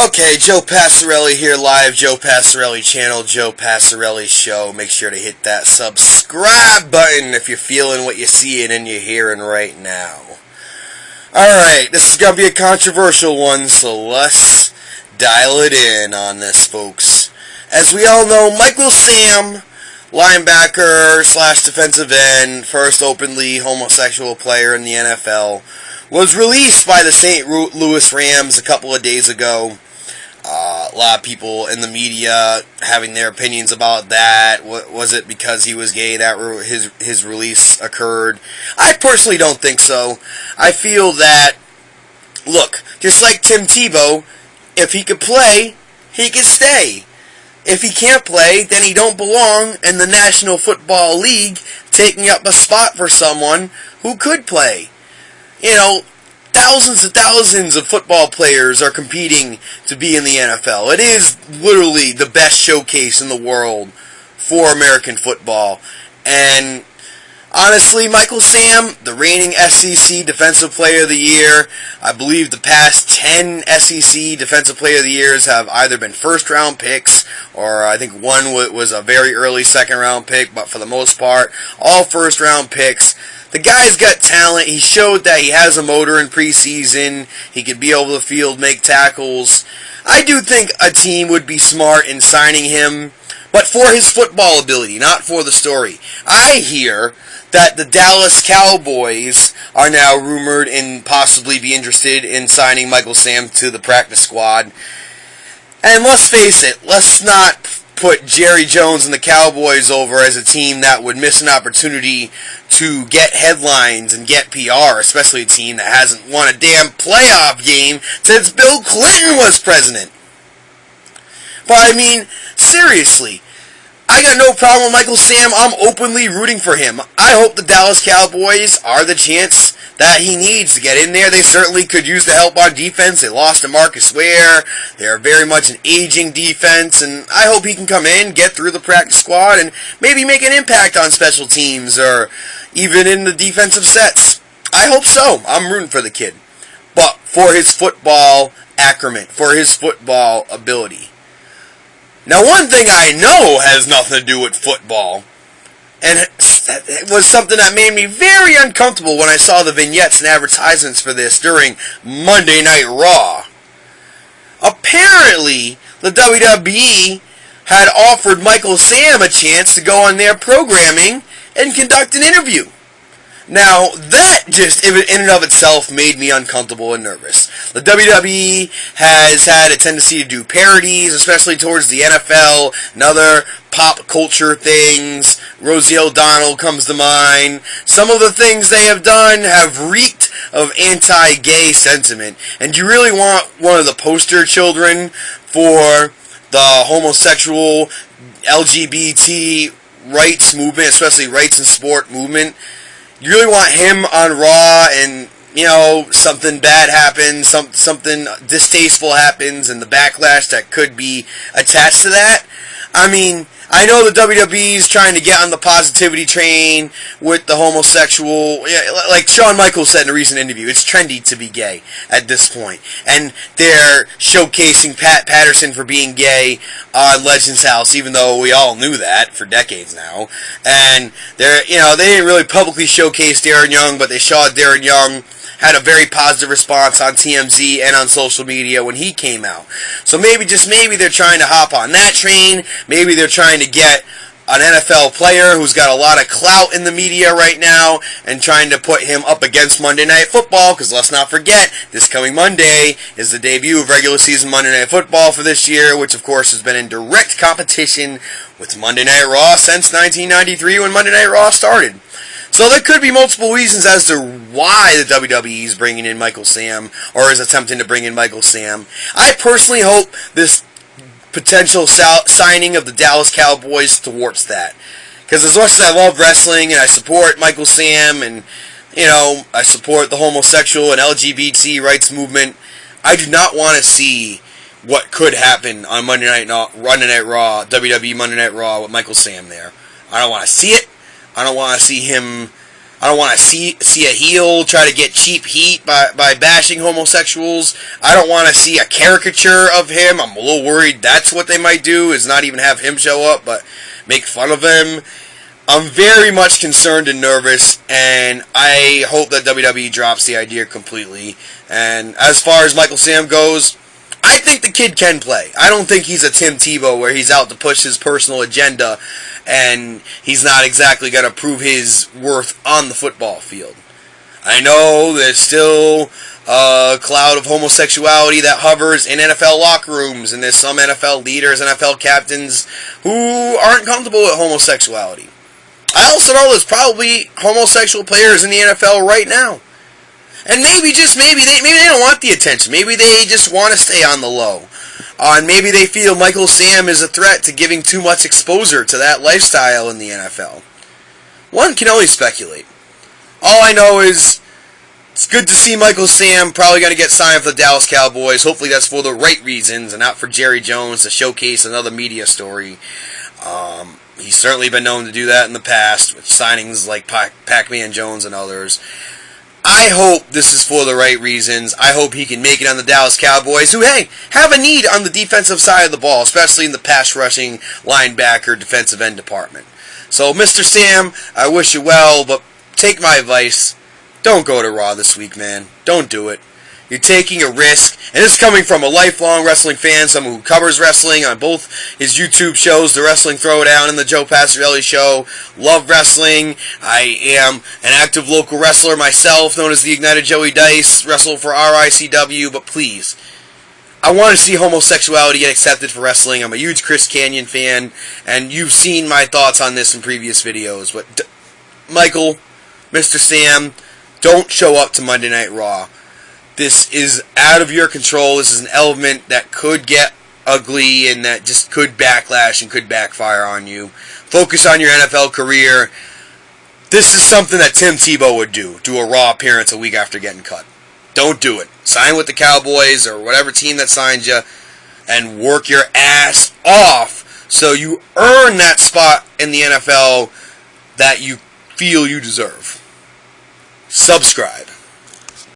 Okay, Joe Passarelli here live, Joe Passarelli channel, Joe Passarelli show. Make sure to hit that subscribe button if you're feeling what you're seeing and you're hearing right now. Alright, this is going to be a controversial one, so let's dial it in on this, folks. As we all know, Michael Sam, linebacker slash defensive end, first openly homosexual player in the NFL, was released by the St. Louis Rams a couple of days ago. A lot of people in the media having their opinions about that. Was it because he was gay that his release occurred? I personally don't think so. I feel that, look, just like Tim Tebow, if he could play, he could stay. If he can't play, then he don't belong in the National Football League, taking up a spot for someone who could play. You know, thousands of football players are competing to be in the NFL. It is literally the best showcase in the world for American football. And honestly, Michael Sam, the reigning SEC Defensive Player of the Year, I believe the past 10 SEC Defensive Player of the Years have either been first-round picks, or I think one was a very early second-round pick, but for the most part, all first-round picks. The guy's got talent. He showed that he has a motor in preseason. He could be over the field, make tackles. I do think a team would be smart in signing him, but for his football ability, not for the story. I hear that the Dallas Cowboys are now rumored and possibly be interested in signing Michael Sam to the practice squad. And let's face it, let's not put Jerry Jones and the Cowboys over as a team that would miss an opportunity to get headlines and get PR, especially a team that hasn't won a damn playoff game since Bill Clinton was president. But I mean, seriously, I got no problem with Michael Sam. I'm openly rooting for him. I hope the Dallas Cowboys are the chance that he needs to get in there. They certainly could use the help on defense. They lost to Marcus Ware. They're very much an aging defense, and I hope he can come in, get through the practice squad, and maybe make an impact on special teams or even in the defensive sets. I hope so. I'm rooting for the kid. But for his football acumen, for his football ability. Now, one thing I know has nothing to do with football, and it was something that made me very uncomfortable when I saw the vignettes and advertisements for this during Monday Night Raw. Apparently, the WWE had offered Michael Sam a chance to go on their programming and conduct an interview. Now, that just in and of itself made me uncomfortable and nervous. The WWE has had a tendency to do parodies, especially towards the NFL and other pop culture things. Rosie O'Donnell comes to mind. Some of the things they have done have reeked of anti-gay sentiment. And do you really want one of the poster children for the homosexual LGBT rights movement, especially rights in sport movement? You really want him on Raw and, you know, something bad happens, something distasteful happens, and the backlash that could be attached to that? I mean, I know the WWE is trying to get on the positivity train with the homosexual. Like Shawn Michaels said in a recent interview, it's trendy to be gay at this point. And they're showcasing Pat Patterson for being gay on Legends House, even though we all knew that for decades now. And they didn't really publicly showcase Darren Young, but they showed Darren Young had a very positive response on TMZ and on social media when he came out. So maybe, just maybe, they're trying to hop on that train. Maybe they're trying to get an NFL player who's got a lot of clout in the media right now and trying to put him up against Monday Night Football, because let's not forget, this coming Monday is the debut of regular season Monday Night Football for this year, which of course has been in direct competition with Monday Night Raw since 1993 when Monday Night Raw started. So there could be multiple reasons as to why the WWE is bringing in Michael Sam, or is attempting to bring in Michael Sam. I personally hope this potential signing of the Dallas Cowboys thwarts that. Because as much as I love wrestling and I support Michael Sam and, you know, I support the homosexual and LGBT rights movement, I do not want to see what could happen on Monday Night Raw, WWE Monday Night Raw with Michael Sam there. I don't want to see it. I don't want to see him I don't want to see a heel try to get cheap heat by bashing homosexuals. I don't want to see a caricature of him. I'm a little worried that's what they might do, is not even have him show up, but make fun of him. I'm very much concerned and nervous, and I hope that WWE drops the idea completely. And as far as Michael Sam goes, I think the kid can play. I don't think he's a Tim Tebow where he's out to push his personal agenda and he's not exactly going to prove his worth on the football field. I know there's still a cloud of homosexuality that hovers in NFL locker rooms, and there's some NFL leaders, NFL captains who aren't comfortable with homosexuality. I also know there's probably homosexual players in the NFL right now. And maybe, just maybe they don't want the attention. Maybe they just want to stay on the low. And maybe they feel Michael Sam is a threat to giving too much exposure to that lifestyle in the NFL. One can only speculate. All I know is it's good to see Michael Sam probably going to get signed for the Dallas Cowboys. Hopefully that's for the right reasons and not for Jerry Jones to showcase another media story. He's certainly been known to do that in the past with signings like Pac-Man Jones and others. I hope this is for the right reasons. I hope he can make it on the Dallas Cowboys, who, hey, have a need on the defensive side of the ball, especially in the pass rushing, linebacker, defensive end department. So, Mr. Sam, I wish you well, but take my advice. Don't go to Raw this week, man. Don't do it. You're taking a risk, and this is coming from a lifelong wrestling fan, someone who covers wrestling on both his YouTube shows, The Wrestling Throwdown and The Joe Passarelli Show. Love wrestling. I am an active local wrestler myself, known as the Ignited Joey Dice, wrestle for RICW, but please, I want to see homosexuality get accepted for wrestling. I'm a huge Chris Kanyon fan, and you've seen my thoughts on this in previous videos, but Michael, Mr. Sam, don't show up to Monday Night Raw. This is out of your control. This is an element that could get ugly and that just could backlash and could backfire on you. Focus on your NFL career. This is something that Tim Tebow would do a Raw appearance a week after getting cut. Don't do it. Sign with the Cowboys or whatever team that signs you and work your ass off so you earn that spot in the NFL that you feel you deserve. Subscribe.